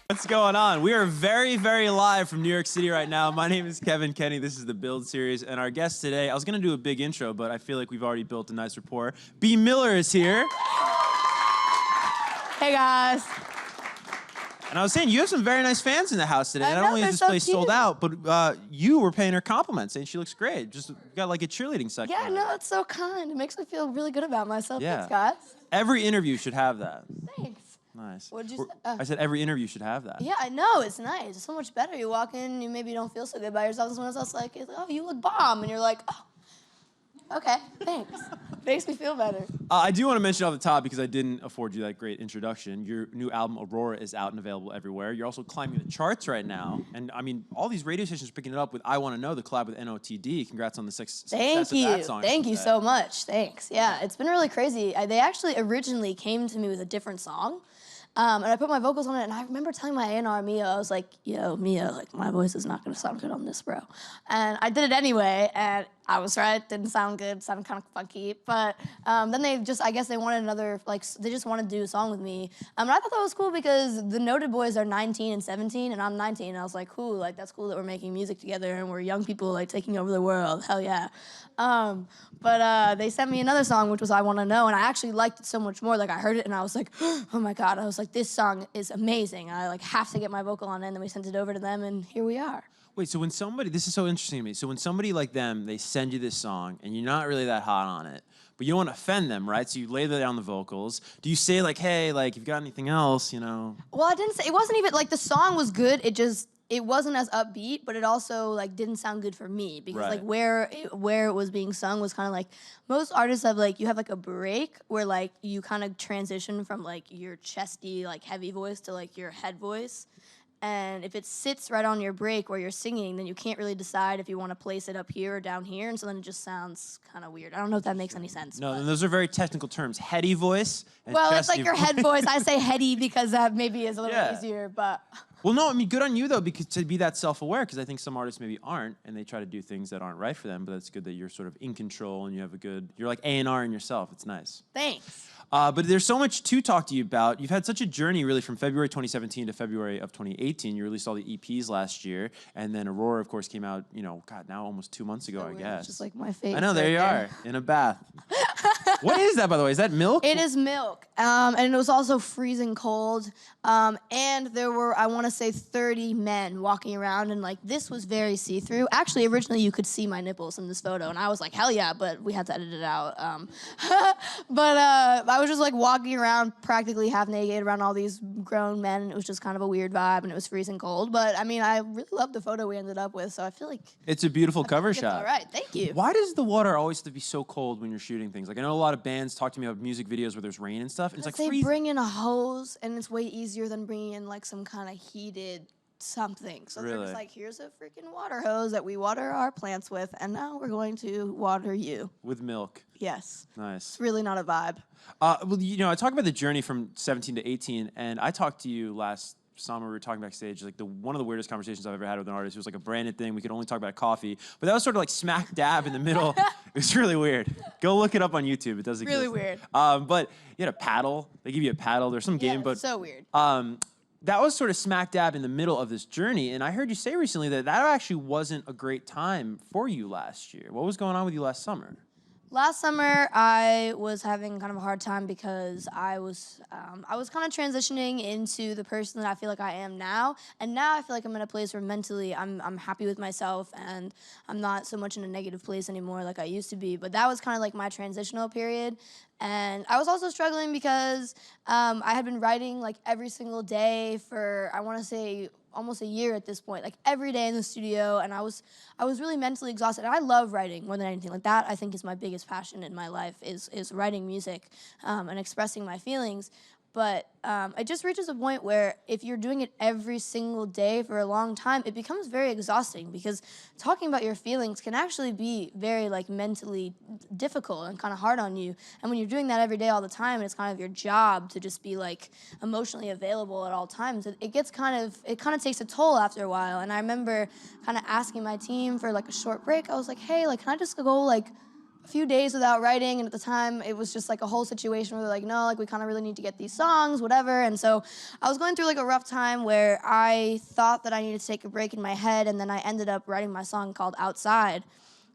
What's going on? We are very, very live from New York City right now. My name is Kevin Kenny. This is the Build series, and our guest today, I was going to do a big intro, but I feel like we've already built a nice rapport. Bea Miller is here. Hey, guys. And I was saying, you have some very nice fans in the house today. Not only is this place sold out, but you were paying her compliments, saying she looks great. Just got like a cheerleading section. Yeah, no, it's so kind. It makes me feel really good about myself. Yeah. Thanks, guys. Every interview should have that. Thanks. Nice. What'd you say? I said every interview should have that. Yeah, I know. It's nice. It's so much better. You walk in, you maybe don't feel so good by yourself. Someone else like, oh, you look bomb. And you're like, oh, okay, thanks. Makes me feel better. I do want to mention off the top, because I didn't afford you that great introduction, your new album, Aurora, is out and available everywhere. You're also climbing the charts right now. And, I mean, all these radio stations are picking it up with I Want to Know, the collab with NOTD. Congrats on the success of that song. Thank you so much. Thanks. Yeah, it's been really crazy. They actually originally came to me with a different song. And I put my vocals on it, and I remember telling my A&R, Mia, I was like, yo, Mia, like, my voice is not gonna sound good on this, bro. And I did it anyway, and I was right, didn't sound good, sounded kind of funky. But then they just, I guess they wanted another, like, they just wanted to do a song with me. And I thought that was cool because the Noted boys are 19 and 17, and I'm 19. And I was like, cool, like, that's cool that we're making music together, and we're young people, like, taking over the world, hell yeah. But they sent me another song, which was I Want to Know, and I actually liked it so much more. Like, I heard it, and I was like, oh my God. I was like, this song is amazing. I, like, have to get my vocal on it, and then we sent it over to them, and here we are. Wait, so when somebody, this is so interesting to me. So when somebody like them, they send you this song, and you're not really that hot on it, but you don't want to offend them, right? So you lay down the vocals. Do you say, like, hey, like, if you've got anything else, you know? Well, I didn't say, it wasn't even, like, the song was good. It wasn't as upbeat, but it also, like, didn't sound good for me because, like, where it was being sung was kind of like, most artists have, like, you have, like, a break where, like, you kind of transition from, like, your chesty, like, heavy voice to, like, your head voice. And if it sits right on your break where you're singing, then you can't really decide if you want to place it up here or down here, and so then it just sounds kind of weird. I don't know if that makes any sense. No, those are very technical terms. Heady voice and well, chesty it's like your head voice. I say heady because that maybe is a little easier, but... Well, no, I mean, good on you, though, because to be that self-aware, because I think some artists maybe aren't, and they try to do things that aren't right for them, but it's good that you're sort of in control and you have a good... You're like A&R in yourself. It's nice. Thanks. But there's so much to talk to you about. You've had such a journey, really, from February 2017 to February of 2018. You released all the EPs last year, and then Aurora, of course, came out, you know, God, now almost 2 months ago, I guess. Just like my face. I know, there you are, in a bath. What is that, by the way? Is that milk? It is milk, and it was also freezing cold, and there were, I want to say, 30 men walking around, and, like, this was very see-through. Actually, originally, you could see my nipples in this photo, and I was like, hell yeah, but we had to edit it out. But I was just, like, walking around practically half naked around all these grown men, and it was just kind of a weird vibe, and it was freezing cold. But, I mean, I really loved the photo we ended up with, so I feel like... It's a beautiful cover shot. All right, thank you. Why does the water always have to be so cold when you're shooting things? Like, I know a lot of bands talk to me about music videos where there's rain and stuff, and it's like they bring in a hose, and it's way easier than bringing in, like, some kind of heated something. So they're just like, here's a freaking water hose that we water our plants with, and now we're going to water you. With milk. Yes. Nice. It's really not a vibe. Well, you know, I talk about the journey from 17 to 18, and I talked to you last summer. We were talking backstage, like one of the weirdest conversations I've ever had with an artist. It was like a branded thing. We could only talk about coffee, but that was sort of like smack dab in the middle. It was really weird. Go look it up on YouTube. It does exist. Really weird. But you had a paddle. They give you a paddle. There's some game, but so weird. That was sort of smack dab in the middle of this journey, and I heard you say recently that that actually wasn't a great time for you last year. What was going on with you last summer? Last summer, I was having kind of a hard time because I was kind of transitioning into the person that I feel like I am now, and now I feel like I'm in a place where mentally I'm happy with myself, and I'm not so much in a negative place anymore like I used to be. But that was kind of like my transitional period, and I was also struggling because I had been writing like every single day for, I want to say, almost a year at this point, like every day in the studio, and I was really mentally exhausted. And I love writing more than anything. Like that, I think, is my biggest passion in my life, is writing music and expressing my feelings. But it just reaches a point where if you're doing it every single day for a long time, it becomes very exhausting, because talking about your feelings can actually be very like mentally difficult and kind of hard on you. And when you're doing that every day all the time, and it's kind of your job to just be like emotionally available at all times, it kind of takes a toll after a while. And I remember kind of asking my team for like a short break. I was like, hey, like, can I just go like a few days without writing, and at the time it was just like a whole situation where they're like, no, like we kind of really need to get these songs, whatever. And so I was going through like a rough time where I thought that I needed to take a break in my head, and then I ended up writing my song called Outside.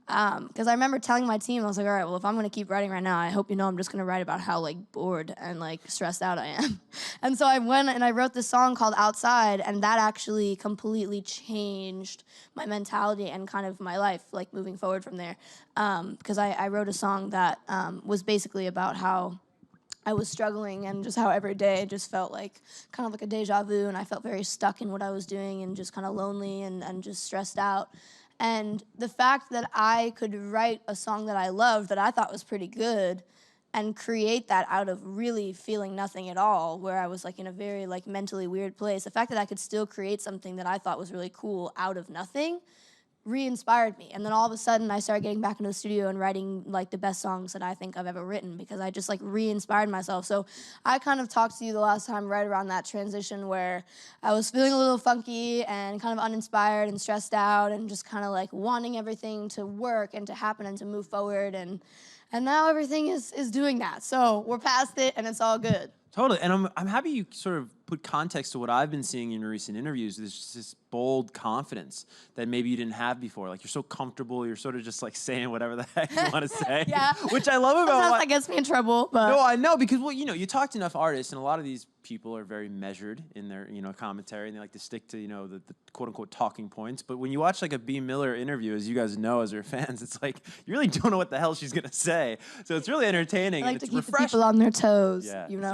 Because I remember telling my team, I was like, all right, well, if I'm going to keep writing right now, I hope you know I'm just going to write about how, like, bored and, like, stressed out I am. And so I went and I wrote this song called Outside, and that actually completely changed my mentality and kind of my life, like, moving forward from there. Because I wrote a song that was basically about how I was struggling and just how every day just felt like kind of like a deja vu, and I felt very stuck in what I was doing and just kind of lonely and just stressed out. And the fact that I could write a song that I loved, that I thought was pretty good, and create that out of really feeling nothing at all, where I was like in a very like mentally weird place, the fact that I could still create something that I thought was really cool out of nothing re-inspired me. And then all of a sudden I started getting back into the studio and writing like the best songs that I think I've ever written, because I just like re-inspired myself. So I kind of talked to you the last time right around that transition where I was feeling a little funky and kind of uninspired and stressed out and just kind of like wanting everything to work and to happen and to move forward, and now everything is doing that. So we're past it and it's all good. Totally, and I'm happy you sort of put context to what I've been seeing in recent interviews. There's just this bold confidence that maybe you didn't have before. Like, you're so comfortable, you're sort of just like saying whatever the heck you want to say. Yeah. Which I love about Sometimes that gets me in trouble, but No, I know, because, well, you know, you talk to enough artists, and a lot of these people are very measured in their, you know, commentary, and they like to stick to, you know, the quote-unquote talking points. But when you watch like a Bea Miller interview, as you guys know as her fans, it's like you really don't know what the hell she's gonna say. So it's really entertaining. I like and to it's keep the refreshing. people on their toes, Yeah, you know?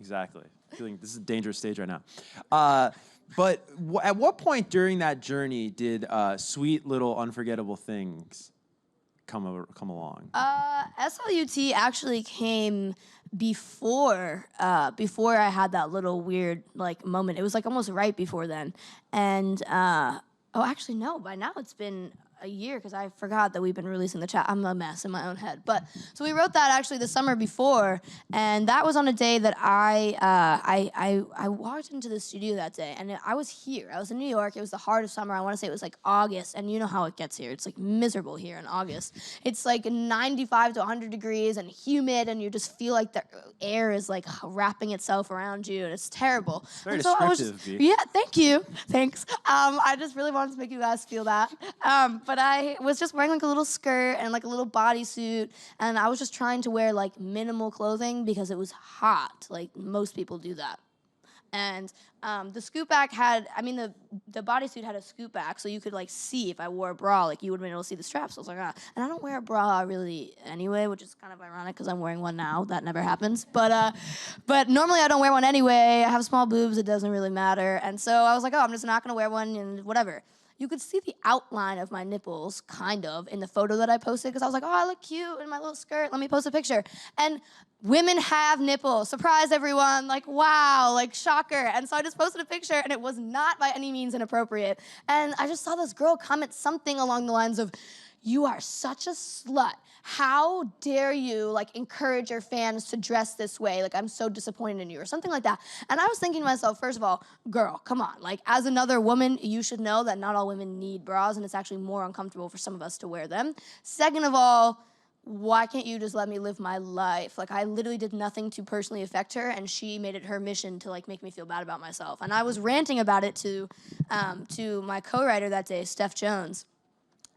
exactly. Feeling this is a dangerous stage right now. But at what point during that journey did Sweet Little Unforgettable Things come along? SLUT actually came before I had that little weird like moment. It was like almost right before then. And oh, actually no, by now it's been a year, because I forgot that we've been releasing the chat. I'm a mess in my own head. But so we wrote that actually the summer before, and that was on a day that I walked into the studio that day, and I was here. I was in New York. It was the heart of summer. I want to say it was like August, and you know how it gets here. It's like miserable here in August. It's like 95 to 100 degrees and humid, and you just feel like the air is like wrapping itself around you, and it's terrible. Very And so I was descriptive, just, yeah, thank you. Thanks. I just really wanted to make you guys feel that. But I was just wearing like a little skirt and like a little bodysuit, and I was just trying to wear like minimal clothing because it was hot. Like most people do that. And the scoop back had, I mean, the bodysuit had a scoop back, so you could like see if I wore a bra, like you would have been able to see the straps. So I was like, ah. And I don't wear a bra really anyway, which is kind of ironic because I'm wearing one now. That never happens. But normally I don't wear one anyway. I have small boobs. It doesn't really matter. And so I was like, oh, I'm just not gonna wear one and whatever. You could see the outline of my nipples, kind of, in the photo that I posted, because I was like, oh, I look cute in my little skirt. Let me post a picture. And women have nipples. Surprise, everyone. Like, wow, like, shocker. And so I just posted a picture, and it was not by any means inappropriate. And I just saw this girl comment something along the lines of, you are such a slut. How dare you like encourage your fans to dress this way? Like, I'm so disappointed in you, or something like that. And I was thinking to myself, first of all, girl, come on. Like, as another woman, you should know that not all women need bras, and it's actually more uncomfortable for some of us to wear them. Second of all, why can't you just let me live my life? Like, I literally did nothing to personally affect her, and she made it her mission to like make me feel bad about myself. And I was ranting about it to my co-writer that day, Steph Jones.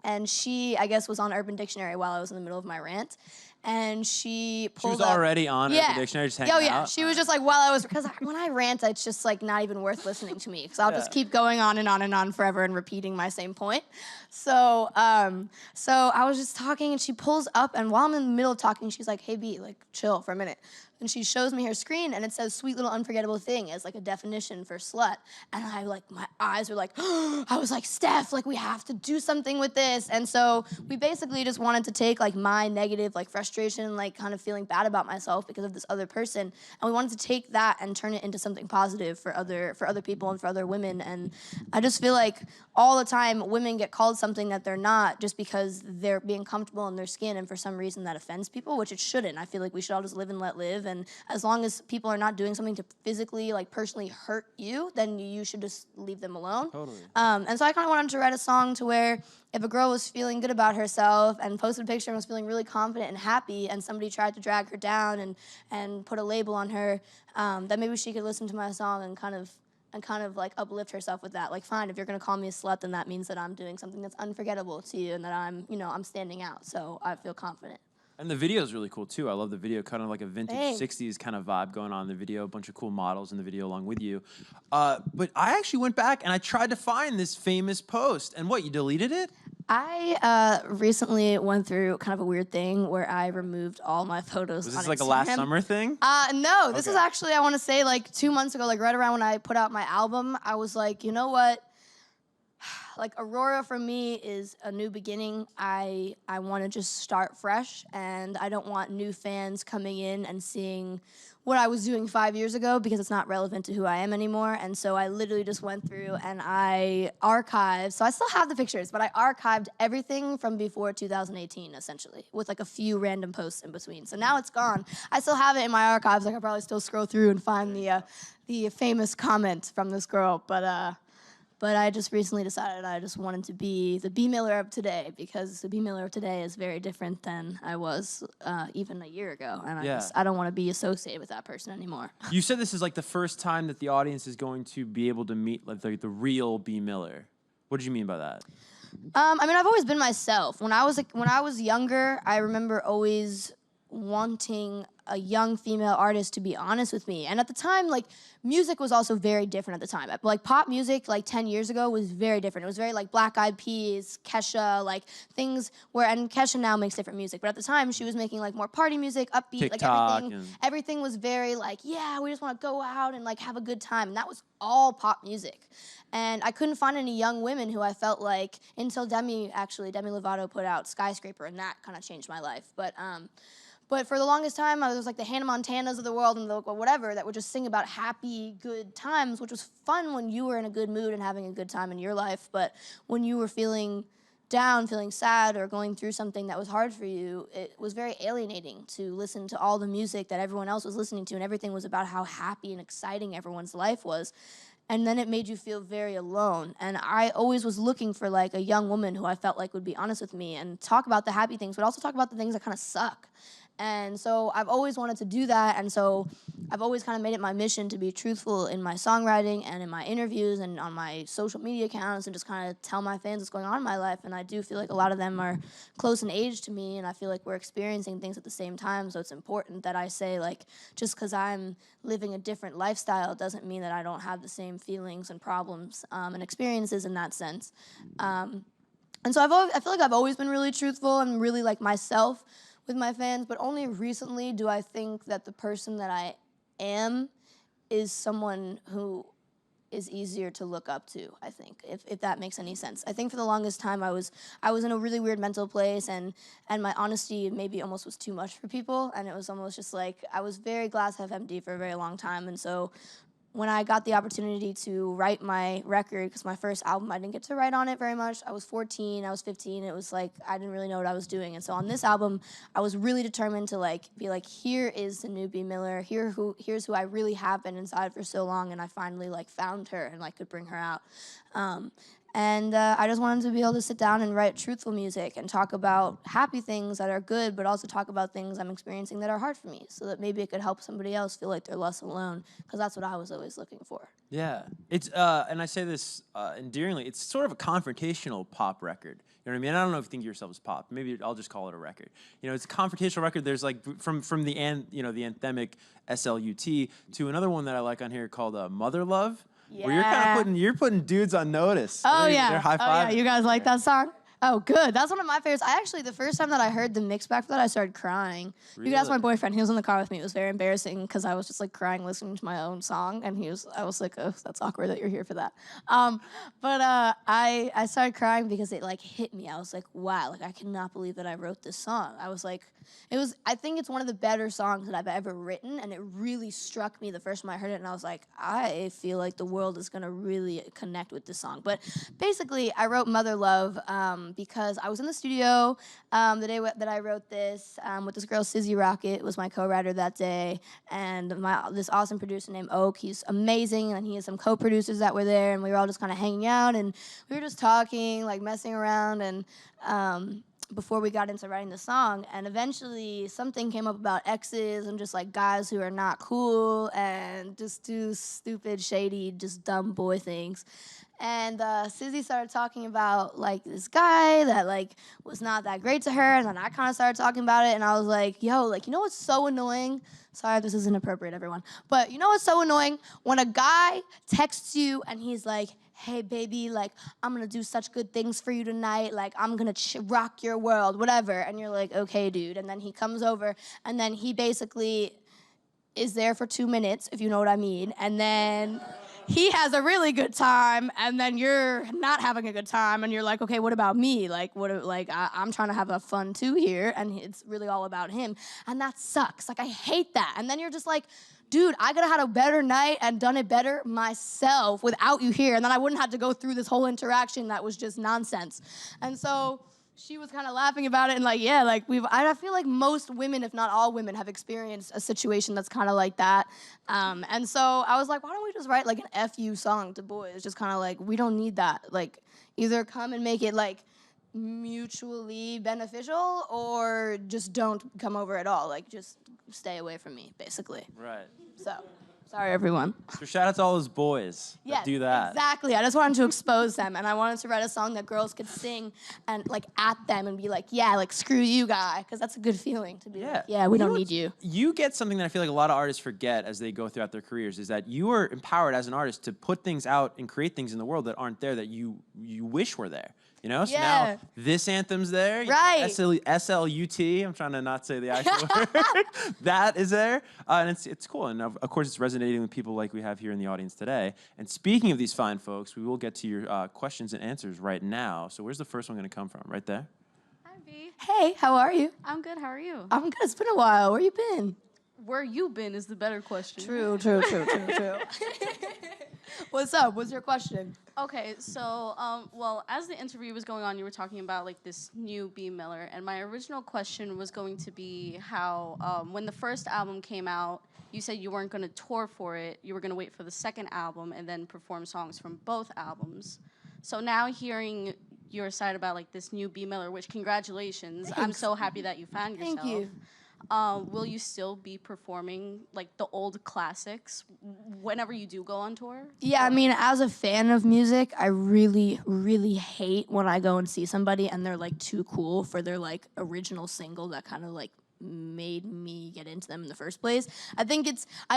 And she, I guess, was on Urban Dictionary while I was in the middle of my rant. And she pulled She was up, already on Urban Dictionary, just hanging out? Oh, yeah. She was just like, while I was, because when I rant, it's just like not even worth listening to me, because I'll just keep going on and on and on forever and repeating my same point. So I was just talking, and she pulls up, and while I'm in the middle of talking, she's like, hey, B, like, chill for a minute. And she shows me her screen, and it says Sweet Little Unforgettable Thing as like a definition for slut. And I like, my eyes were like, I was like, Steph, like, we have to do something with this. And so we basically just wanted to take like my negative like frustration, like kind of feeling bad about myself because of this other person, and we wanted to take that and turn it into something positive for other people and for other women. And I just feel like all the time women get called something that they're not just because they're being comfortable in their skin, and for some reason that offends people, which it shouldn't. I feel like we should all just live and let live, live, and as long as people are not doing something to physically, like personally hurt you, then you should just leave them alone. Totally. And so I kind of wanted to write a song to where if a girl was feeling good about herself and posted a picture and was feeling really confident and happy, and somebody tried to drag her down and put a label on her, that maybe she could listen to my song and kind of like uplift herself with that. Like, fine, if you're gonna call me a slut, then that means that I'm doing something that's unforgettable to you and that I'm standing out. So I feel confident. And the video is really cool too. I love the video, kind of like a vintage Thanks. 60s kind of vibe going on in the video, a bunch of cool models in the video along with you. But I actually went back and I tried to find this famous post. And what, you deleted it? I recently went through kind of a weird thing where I removed all my photos. Was on this like a Instagram. last summer thing? No, this is Okay. actually, I want to say, like 2 months ago, like right around when I put out my album, I was like, you know what? Like, Aurora for me is a new beginning. I want to just start fresh, and I don't want new fans coming in and seeing what I was doing 5 years ago because it's not relevant to who I am anymore. And so I literally just went through and I archived. So I still have the pictures, but I archived everything from before 2018, essentially, with like a few random posts in between. So now it's gone. I still have it in my archives. I could probably still scroll through and find the famous comment from this girl, but I just recently decided I just wanted to be the Bea Miller of today, because the Bea Miller of today is very different than I was even a year ago. And I don't want to be associated with that person anymore. You said this is like the first time that the audience is going to be able to meet like the real Bea Miller. What did you mean by that? I mean, I've always been myself. When I was younger, I remember always wanting a young female artist to be honest with me. And at the time, like, music was also very different at the time. Like, pop music, like, 10 years ago was very different. It was very, like, Black Eyed Peas, Kesha, like, things where, and Kesha now makes different music, but at the time, she was making, like, more party music, upbeat, TikTok like, everything was very, like, yeah, we just want to go out and, like, have a good time. And that was all pop music. And I couldn't find any young women who I felt like, until Demi Lovato put out Skyscraper, and that kind of changed my life. But for the longest time, I was like the Hannah Montanas of the world and the whatever that would just sing about happy, good times, which was fun when you were in a good mood and having a good time in your life. But when you were feeling down, feeling sad, or going through something that was hard for you, it was very alienating to listen to all the music that everyone else was listening to, and everything was about how happy and exciting everyone's life was. And then it made you feel very alone. And I always was looking for like a young woman who I felt like would be honest with me and talk about the happy things, but also talk about the things that kind of suck. And so I've always wanted to do that, and so I've always kind of made it my mission to be truthful in my songwriting and in my interviews and on my social media accounts, and just kind of tell my fans what's going on in my life. And I do feel like a lot of them are close in age to me, and I feel like we're experiencing things at the same time, so it's important that I say, like, just because I'm living a different lifestyle doesn't mean that I don't have the same feelings and problems and experiences in that sense. And so I feel like I've always been really truthful and really like myself with my fans, but only recently do I think that the person that I am is someone who is easier to look up to, I think, if that makes any sense. I think for the longest time I was in a really weird mental place, and my honesty maybe almost was too much for people, and it was almost just like I was very glass half empty for a very long time. And so when I got the opportunity to write my record, because my first album, I didn't get to write on it very much. I was 14, I was 15. It was like, I didn't really know what I was doing. And so on this album, I was really determined to like be like, here is the new Bea Miller. Here's who I really have been inside for so long. And I finally like found her and like could bring her out. And I just wanted to be able to sit down and write truthful music and talk about happy things that are good, but also talk about things I'm experiencing that are hard for me, so that maybe it could help somebody else feel like they're less alone, because that's what I was always looking for. Yeah, it's and I say this endearingly. It's sort of a confrontational pop record. You know what I mean? I don't know if you think of yourself as pop. Maybe I'll just call it a record. You know, it's a confrontational record. There's like from the anthemic SLUT to another one that I like on here called Mother Love. Yeah. Where you're kind of putting dudes on notice. Oh They're yeah. high Oh yeah. fiving. You guys like that song? Oh, good. That's one of my favorites. the first time that I heard the mix back for that, I started crying. You could ask my boyfriend. He was in the car with me. It was very embarrassing because I was just like crying listening to my own song, and I was like, oh, that's awkward that you're here for that. I started crying because it like hit me. I was like, wow, like I cannot believe that I wrote this song. I was like, I think it's one of the better songs that I've ever written, and it really struck me the first time I heard it, and I was like, I feel like the world is gonna really connect with this song. But basically, I wrote Mother Love because I was in the studio the day that I wrote this with this girl, Sizzy Rocket, was my co-writer that day, and this awesome producer named Oak. He's amazing, and he has some co-producers that were there, and we were all just kind of hanging out, and we were just talking, like messing around, and before we got into writing the song, and eventually something came up about exes and just like guys who are not cool and just do stupid, shady, just dumb boy things. And Sizzy started talking about like this guy that like was not that great to her, and then I kind of started talking about it, and I was like, yo, like, you know what's so annoying? Sorry if this is inappropriate, everyone. But you know what's so annoying? When a guy texts you and he's like, hey, baby, like, I'm gonna do such good things for you tonight. Like, I'm gonna rock your world, whatever. And you're like, okay, dude. And then he comes over, and then he basically is there for 2 minutes, if you know what I mean. And then he has a really good time, and then you're not having a good time, and you're like, okay, what about me? Like, I'm trying to have a fun too here, and it's really all about him. And that sucks. Like, I hate that. And then you're just like, dude, I could have had a better night and done it better myself without you here, and then I wouldn't have to go through this whole interaction that was just nonsense. And so she was kind of laughing about it and like, yeah, like I feel like most women, if not all women, have experienced a situation that's kind of like that. And so I was like, why don't we just write like an FU song to boys? Just kind of like, we don't need that. Like, either come and make it like mutually beneficial, or just don't come over at all. Like, just stay away from me, basically. Right. So, sorry, everyone. So shout out to all those boys that do that. Exactly. I just wanted to expose them, and I wanted to write a song that girls could sing and like at them and be like, yeah, like screw you, guy, because that's a good feeling to be like, yeah, we don't need you. You get something that I feel like a lot of artists forget as they go throughout their careers, is that you are empowered as an artist to put things out and create things in the world that aren't there, that you wish were there. You know, so now this anthem's there. Right. SLUT. I'm trying to not say the actual word. That is there, and it's cool. And of course, it's resonating with people like we have here in the audience today. And speaking of these fine folks, we will get to your questions and answers right now. So where's the first one going to come from? Right there. Hi, B. Hey, how are you? I'm good. How are you? I'm good. It's been a while. Where you been? Where you been is the better question. True. What's up? What's your question? Okay, so, well, as the interview was going on, you were talking about, like, this new Bea Miller, and my original question was going to be how, when the first album came out, you said you weren't going to tour for it, you were going to wait for the second album and then perform songs from both albums. So now hearing your side about, like, this new Bea Miller, which, congratulations, I'm so happy that you found yourself. Thank you. Will you still be performing like the old classics whenever you do go on tour? Yeah, I mean, as a fan of music, I really, really hate when I go and see somebody and they're like too cool for their like original single that kind of like made me get into them in the first place. I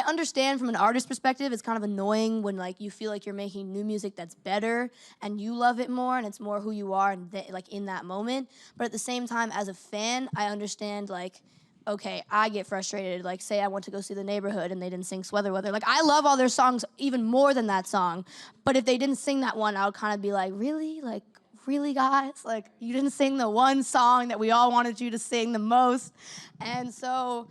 understand from an artist perspective, it's kind of annoying when like you feel like you're making new music that's better and you love it more and it's more who you are and like in that moment. But at the same time, as a fan, I understand like, okay, I get frustrated. Like, say I went to go see The Neighborhood and they didn't sing Sweater Weather. Like, I love all their songs even more than that song. But if they didn't sing that one, I would kind of be like, really? Like, really, guys? Like, you didn't sing the one song that we all wanted you to sing the most. And so,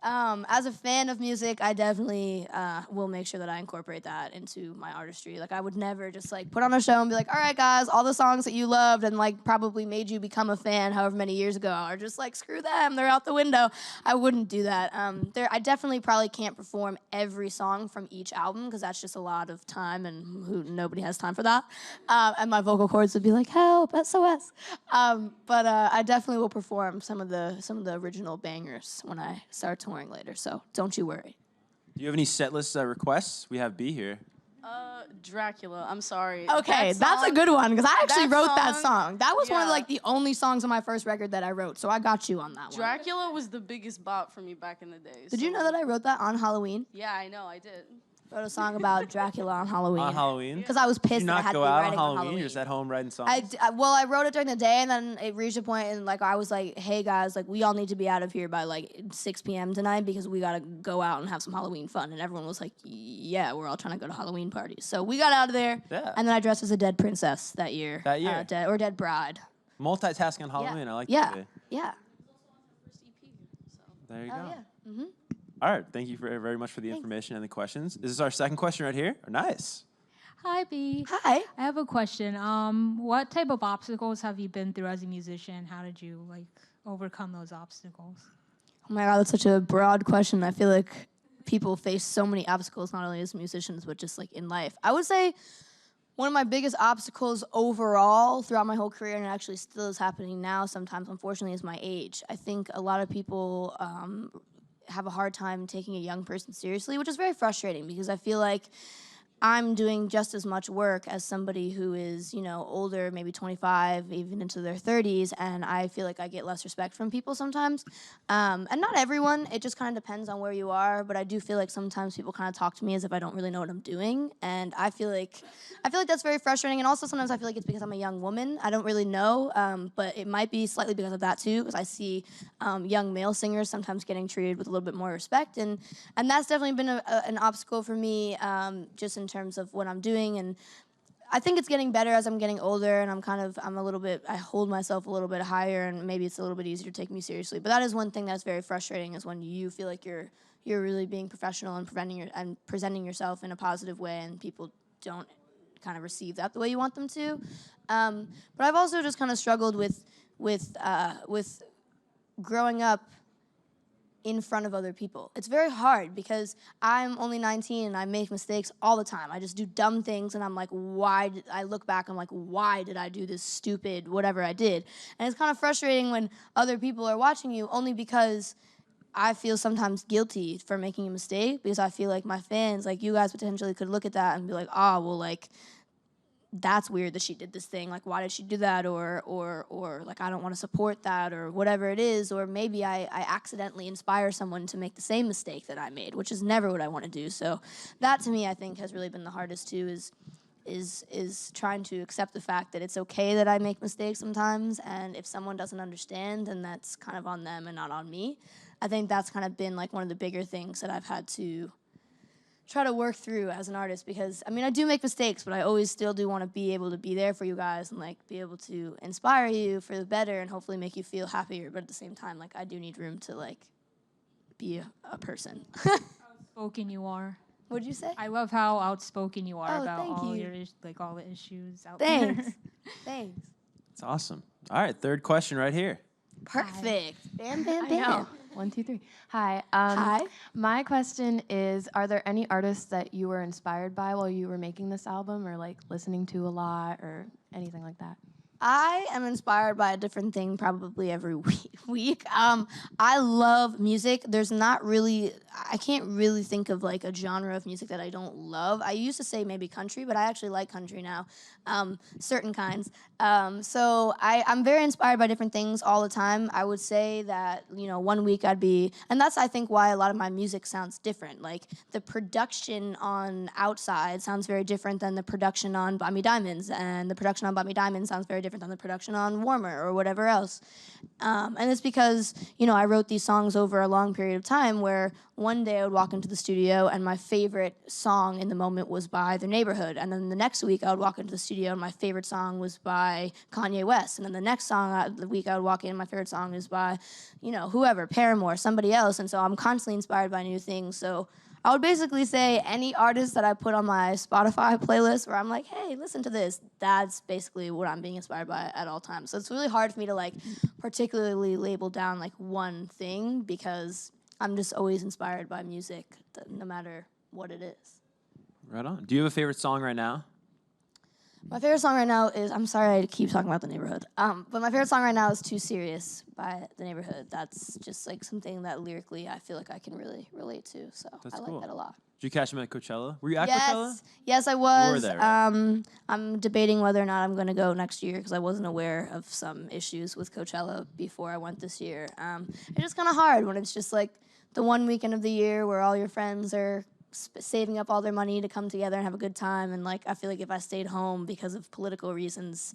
as a fan of music, I definitely will make sure that I incorporate that into my artistry. Like, I would never just, like, put on a show and be like, all right, guys, all the songs that you loved and, like, probably made you become a fan however many years ago are just, like, screw them. They're out the window. I wouldn't do that. I definitely probably can't perform every song from each album because that's just a lot of time, and nobody has time for that. And my vocal cords would be like, help, SOS. But I definitely will perform some of the original bangers when I start touring later, so don't you worry. Do you have any set list requests? We have B here. Dracula. I'm sorry. Okay, that's a good one because I actually wrote that song. That was one of yeah. like the only songs on my first record that I wrote, so I got you on that one. Dracula was the biggest bop for me back in the day. Did you know that I wrote that on Halloween? Yeah, I know. I did. Wrote a song about Dracula on Halloween. On Halloween? Because I was pissed Did you that I not had to go be out writing on on Halloween? You're just at home writing songs? Well, I wrote it during the day, and then it reached a point, and like I was like, hey guys, like we all need to be out of here by like 6 p.m. tonight because we gotta go out and have some Halloween fun. And everyone was like, yeah, we're all trying to go to Halloween parties. So we got out of there, and then I dressed as a dead princess that year. That year? Or dead bride. Multitasking on Halloween, I like Yeah, that. yeah. There you Oh go. yeah. Mm-hmm. All right. Thank you very much for the information and the questions. This is our second question right here. Nice. Hi, B. Hi. I have a question. What type of obstacles have you been through as a musician? How did you overcome those obstacles? Oh my God, that's such a broad question. I feel like people face so many obstacles, not only as musicians, but just like in life. I would say one of my biggest obstacles overall throughout my whole career, and it actually still is happening now sometimes, unfortunately, is my age. I think a lot of people have a hard time taking a young person seriously, which is very frustrating because I feel like I'm doing just as much work as somebody who is, older, maybe 25, even into their 30s, and I feel like I get less respect from people sometimes. And not everyone, it just kind of depends on where you are, but I do feel like sometimes people kind of talk to me as if I don't really know what I'm doing, and I feel like that's very frustrating, and also sometimes I feel like it's because I'm a young woman. I don't really know, but it might be slightly because of that too, because I see young male singers sometimes getting treated with a little bit more respect, and that's definitely been an obstacle for me, just in terms of what I'm doing. And I think it's getting better as I'm getting older, and I hold myself a little bit higher, and maybe it's a little bit easier to take me seriously. But that is one thing that's very frustrating, is when you feel like you're really being professional and presenting yourself in a positive way, and people don't kind of receive that the way you want them to. But I've also just kind of struggled with growing up in front of other people. It's very hard because I'm only 19 and I make mistakes all the time. I just do dumb things and I'm like, I look back, I'm like, why did I do this stupid whatever I did? And it's kind of frustrating when other people are watching you, only because I feel sometimes guilty for making a mistake, because I feel like my fans, like you guys, potentially could look at that and be like, that's weird that she did this thing. Like, why did she do that? Or like, I don't want to support that, or whatever it is. Or maybe I accidentally inspire someone to make the same mistake that I made, which is never what I want to do. So that, to me, I think has really been the hardest too, is trying to accept the fact that it's okay that I make mistakes sometimes. And if someone doesn't understand, then that's kind of on them and not on me. I think that's kind of been like one of the bigger things that I've had to try to work through as an artist, because I do make mistakes, but I always still do want to be able to be there for you guys and like be able to inspire you for the better and hopefully make you feel happier. But at the same time, like, I do need room to like be a person. Outspoken you are. What'd you say? I love how outspoken you are Oh, about thank all you. all the issues out Thanks. there. Thanks. It's awesome. All right, third question right here. Perfect. Bam, bam, I bam. know. 1, 2, 3. Hi. Hi. My question is, are there any artists that you were inspired by while you were making this album, or like listening to a lot, or anything like that? I am inspired by a different thing probably every week. I love music. I can't really think of like a genre of music that I don't love. I used to say maybe country, but I actually like country now, certain kinds. So I'm very inspired by different things all the time. I would say that, one week and that's, I think, why a lot of my music sounds different. Like, the production on Outside sounds very different than the production on Buy Me Diamonds, and the production on Buy Me Diamonds sounds very different than the production on Warmer or whatever else. And it's because, I wrote these songs over a long period of time, where one day I would walk into the studio and my favorite song in the moment was by The Neighborhood. And then the next week I would walk into the studio and my favorite song was by Kanye West. And then the next week I would walk in and my favorite song is by, whoever, Paramore, somebody else. And so I'm constantly inspired by new things. So I would basically say any artist that I put on my Spotify playlist where I'm like, hey, listen to this, that's basically what I'm being inspired by at all times. So it's really hard for me to like particularly label down like one thing, because I'm just always inspired by music, no matter what it is. Right on. Do you have a favorite song right now? My favorite song right now is, I'm sorry I keep talking about The Neighborhood, but my favorite song right now is Too Serious by The Neighborhood. That's just like something that lyrically I feel like I can really relate to, so That's I cool. like that a lot. Did you catch him at Coachella? Were you at Coachella? Yes, I was. You were there, right? I'm debating whether or not I'm going to go next year, because I wasn't aware of some issues with Coachella before I went this year. It's just kind of hard when it's just like the one weekend of the year where all your friends are saving up all their money to come together and have a good time, and like I feel like if I stayed home because of political reasons,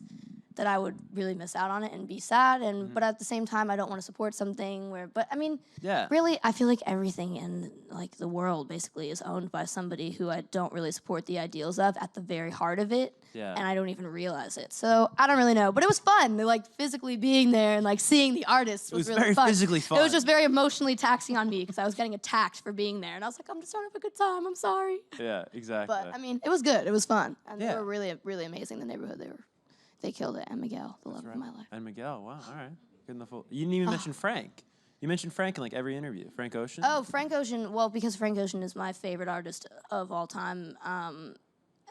that I would really miss out on it and be sad. And but at the same time, I don't want to support something where. But I mean, Yeah. really, I feel like everything in like the world basically is owned by somebody who I don't really support the ideals of at the very heart of it. Yeah. And I don't even realize it. So I don't really know. But it was fun. Like physically being there and like seeing the artists was really very fun. physically fun. It was just very emotionally taxing on me because I was getting attacked for being there. And I was like, I'm just trying to have a good time. I'm sorry. Yeah, exactly. But I mean, it was good. It was fun. And Yeah. they were really, really amazing. The neighborhood, they killed it. And Miguel, the love of my life. And Miguel, wow, all right. Good enough. You didn't even mention Frank. You mentioned Frank in like every interview. Frank Ocean. Oh, Frank Ocean. Well, because Frank Ocean is my favorite artist of all time.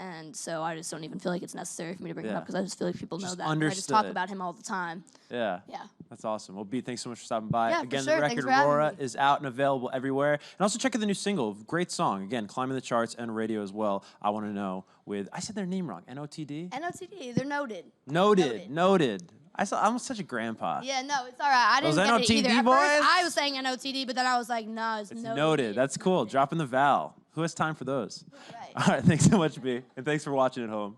And so I just don't even feel like it's necessary for me to bring him Yeah. up because I just feel like people know Just that. I just talk understood. about him all the time. Yeah. Yeah. That's awesome. Well, B, thanks so much for stopping by. Yeah, for Again, sure. the Thanks record for having Aurora me. is out and available everywhere. And also check out the new single. Great song. Again, climbing the charts and radio as well. I Want to Know with, I said their name wrong, NOTD? NOTD, they're noted. Noted. I'm such a grandpa. Yeah, no, it's all right. I didn't Those get it either. NOTD At first, boys? I was saying NOTD, but then I was like, no, it's It's noted. noted. That's cool. Dropping the vowel. Who has time for those? Right. All right. Thanks so much, B. And thanks for watching at home.